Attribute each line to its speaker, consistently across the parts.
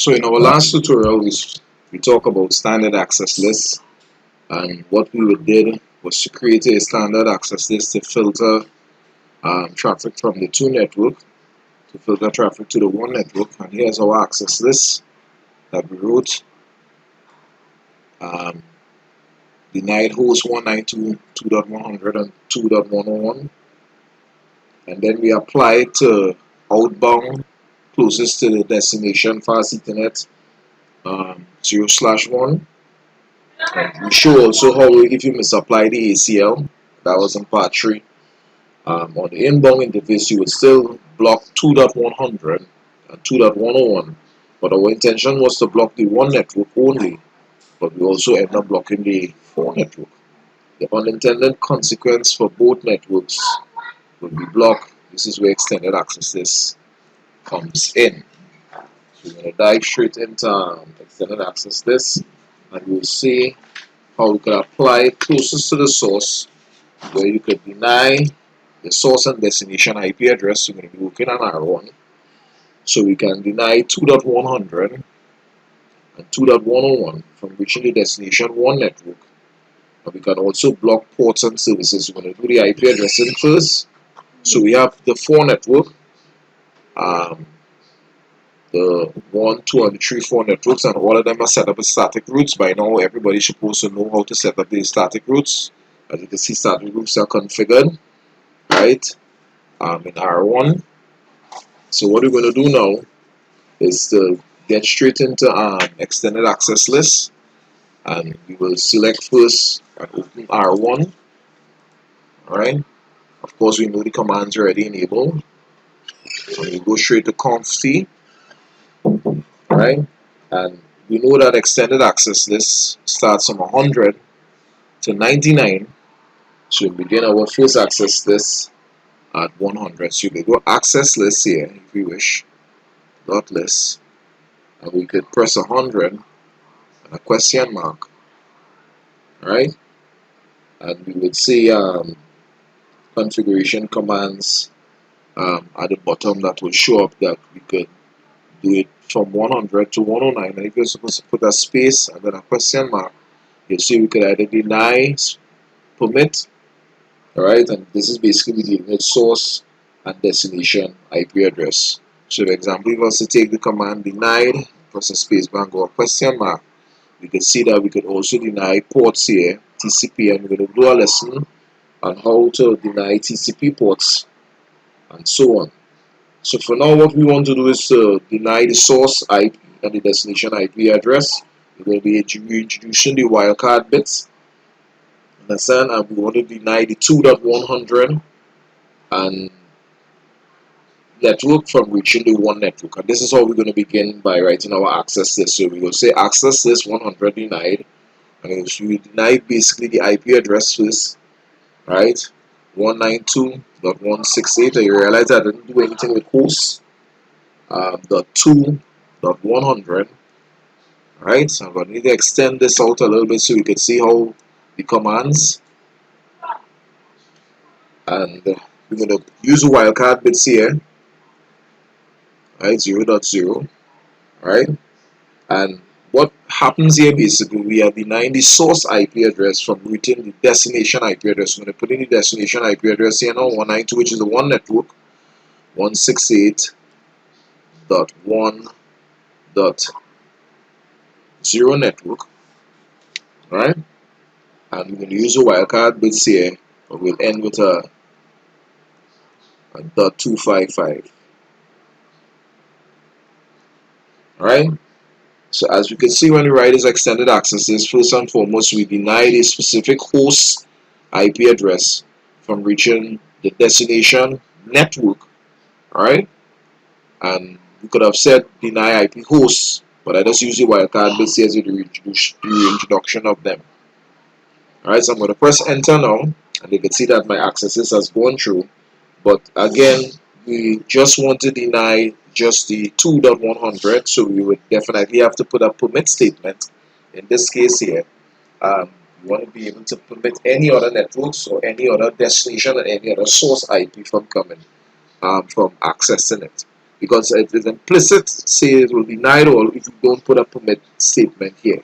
Speaker 1: So in our last tutorial, we talked about standard access lists, and what we did was to create a standard access list to filter traffic from the two network, to filter traffic to the one network. And here's our access list that we wrote. Um, Denied host 192.2.100 and 2.101, and then we apply to outbound closest to the destination fast Ethernet 0/1. We show also how if you misapply the ACL, that was in part 3. On the inbound interface, you would still block 2.100 and 2.101, but our intention was to block the one network only, but we also end up blocking the 4 network. The unintended consequence for both networks will be blocked. This is where extended access list comes in. So we're going to dive straight into extended access list, and we'll see how we can apply it closest to the source, where you could deny the source and destination IP address. We're going to be working on R1. So we can deny 2.100 and 2.101 from reaching the destination 1 network. And we can also block ports and services. We're going to do the IP addressing first. So we have the 4 network, the 1, 2, and the 3, 4 networks, and all of them are set up as static routes. By now, everybody's supposed to know how to set up these static routes. As you can see, static routes are configured, right, in R1. So what we're going to do now is to get straight into extended access list, and we will select first and open R1. Alright, of course we know the commands already enabled, so we go straight to conf-t. Right, and we know that extended access list starts from 100 to 99, so we begin our first access list at 100. So you can go access list here if you wish, dot list, and we could press 100 and a question mark, right, and we would see configuration commands at the bottom that will show up that we could do it from 100 to 109, and if you're supposed to put a space and then a question mark, you'll see we could either deny, permit, alright, and this is basically dealing with source and destination IP address. So for example, if I was to take the command denied, press a space bar and go a question mark, we could see that we could also deny ports here, TCP, and we're going to do a lesson on how to deny TCP ports and so on. So for now, what we want to do is to deny the source IP and the destination IP address. We're going to be introducing the wildcard bits. Understand? And we want to deny the 2.100 and network from reaching the 1 network. And this is how we're going to begin by writing our access list. So we will say access list 100 denied, and we deny basically the IP address first, right? 192.168. And you realize I didn't do anything with hosts. The 2.100, right? So I'm going to need to extend this out a little bit so we can see how the commands, and we're going to use the wildcard bits here, right? 0.0, right? And what happens here basically, we are denying the source IP address from reaching the destination IP address. I'm going to put in the destination IP address here now, 192, which is the 1 network, 168.1.0 network, right? And we're going to use the wildcard bits here, but we'll end with a .255. Alright? So as you can see, when we write this extended access list, first and foremost, we deny a specific host IP address from reaching the destination network. Alright? And we could have said deny IP hosts, but I just use the wildcard bits here as the reintroduction of them. Alright, so I'm going to press enter now, and you can see that my access list has gone through. But again, we just want to deny just the 2.100, so we would definitely have to put a permit statement. In this case here, we want to be able to permit any other networks or any other destination or any other source IP from coming, from accessing it. because it is implicit, say it will be denied all if you don't put a permit statement here.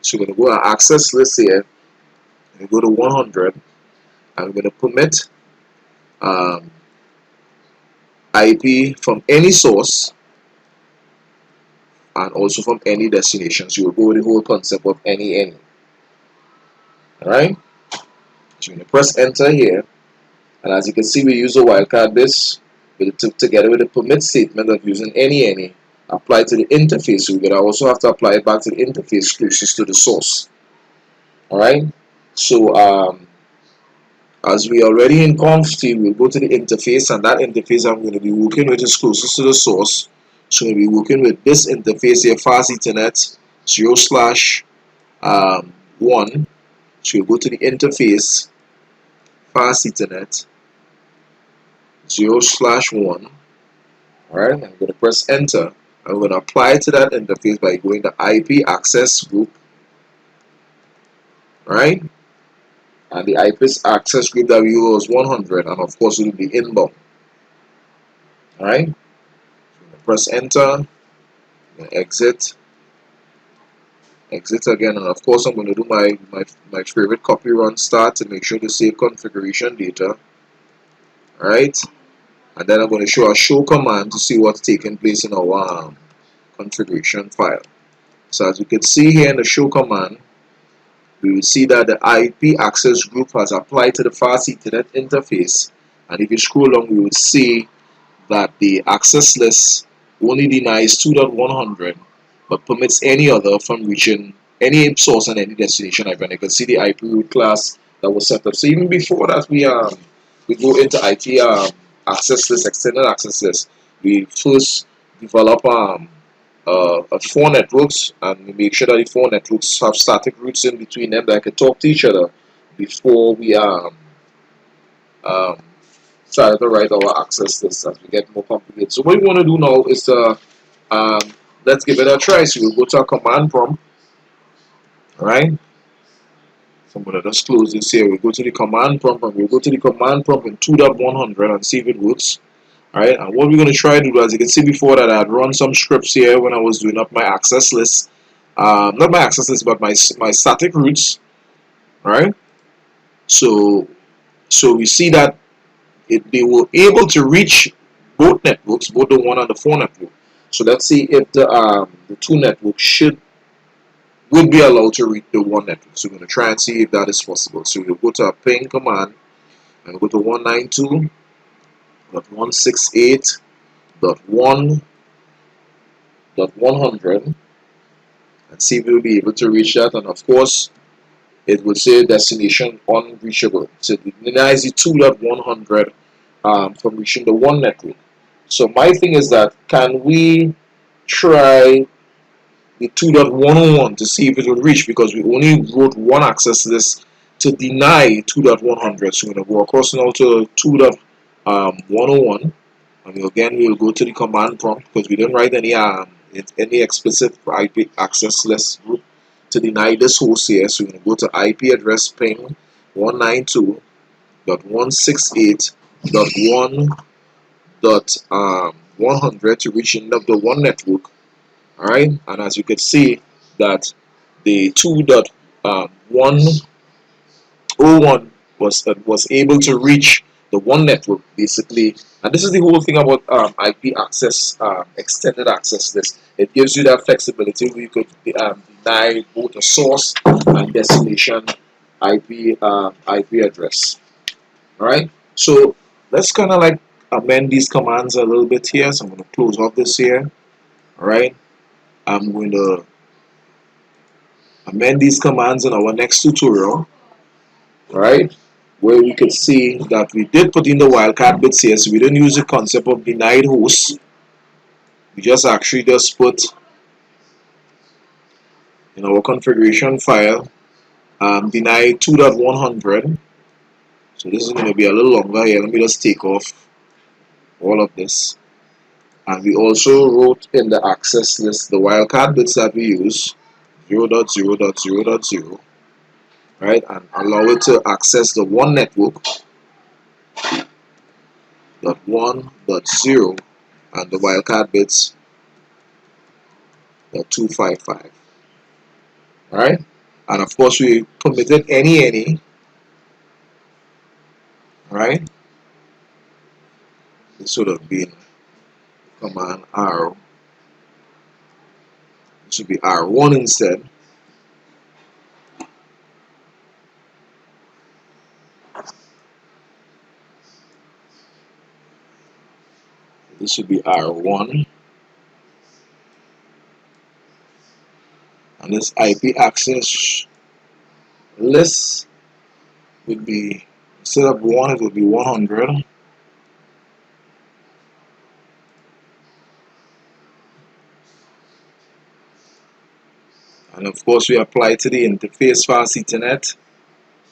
Speaker 1: So we're going to go to access list here, and go to 100, and we're going to permit um, IP from any source and also from any destination. So you'll go with the whole concept of any. Alright? So you're going to press enter here, and as you can see, we use the wildcard bits together with the permit statement of using any apply to the interface. So we're going to also have to apply it back to the interface closest to the source. Alright? So as we already in conf, we'll go to the interface, and that interface I'm going to be working with is closest to the source. So we'll be working with this interface here, fast Ethernet 0/1. So we'll go to the interface, fast Ethernet 0/1. Alright, I'm going to press enter. I'm going to apply to that interface by going to IP access group. Right? And the IP access group that we use was 100, and of course it will be inbound. Alright? Press enter, exit again, and of course I'm going to do my favorite copy run start to make sure to save configuration data. Alright, and then I'm going to show a show command to see what's taking place in our configuration file. So as you can see here in the show command, we will see that the IP access group has applied to the fast Ethernet interface, and if you scroll along we will see that the access list only denies 2.100 but permits any other from reaching any source and any destination IP. And you can see the IP root class that was set up. So even before that we go into IP access list, extended access list, we first develop 4 networks, and we make sure that the 4 networks have static routes in between them that can talk to each other before we try to write our access list as we get more complicated. So what we want to do now is let's give it a try. So we'll go to our command prompt. Alright. So I'm going to just close this here. We'll go to the command prompt, and we'll go to the command prompt in 2.100 and see if it works. Alright, and what we're going to try to do, as you can see before that I had run some scripts here when I was doing up my access list. Not my access list, but my static routes. Alright. So we see that they were able to reach both networks, both the 1 and the 4 network. So let's see if the 2 networks would be allowed to reach the 1 network. So we're going to try and see if that is possible. So we'll go to our ping command and go to 192.168.1.100 and see if we'll be able to reach that. And of course, it will say destination unreachable. So it denies the 2.100 from reaching the 1 network. So my thing is that, can we try the 2.101 to see if it will reach, because we only wrote one access list to deny 2.100. So we're going to go across now to 2.101, and we'll go to the command prompt, because we didn't write any explicit IP access list group to deny this host here. So we're going to go to IP address ping 192.168.1.100 to reach end of the 1 network. Alright, and as you can see that the 2.101 was able to reach the 1 network basically. And this is the whole thing about IP access, extended access list. It gives you that flexibility where you could deny both the source and destination IP address. Alright, so let's kind of like amend these commands a little bit here. So I'm going to close off this here. Alright, I'm going to amend these commands in our next tutorial, right, where we could see that we did put in the wildcard bits here. So we didn't use the concept of denied hosts. We just put in our configuration file deny 2.100. So this is going to be a little longer here. Let me just take off all of this. And we also wrote in the access list the wildcard bits that we use, 0.0.0.0, right, and allow it to access the 1 network, .1.0, and the wildcard bits are 255. Alright? And of course we permitted any, right? This would have been command R. It should be R1 instead. This should be R1. And this IP access list would be, instead of 1, it would be 100. And of course we apply to the interface fast Ethernet,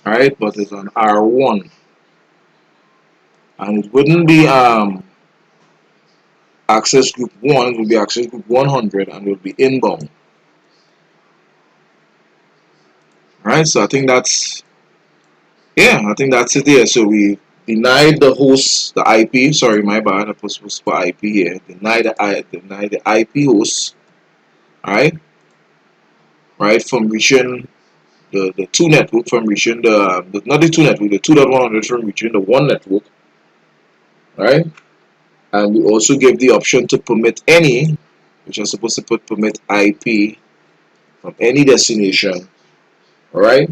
Speaker 1: right? But it's on R1. And it wouldn't be access group 1, it would be access group 100 and it would be inbound. Right? So I think that's, yeah, I think that's it there. So we denied the host, the IP, sorry, my bad, I was supposed to put IP here. Deny the IP host, right? Right, from reaching the 2 network, from reaching not the 2 network, the 2.100 from reaching the 1 network, right? And we also gave the option to permit any, which are supposed to put permit IP from any destination, all right,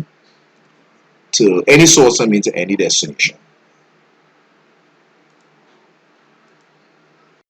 Speaker 1: to any source, I mean to any destination.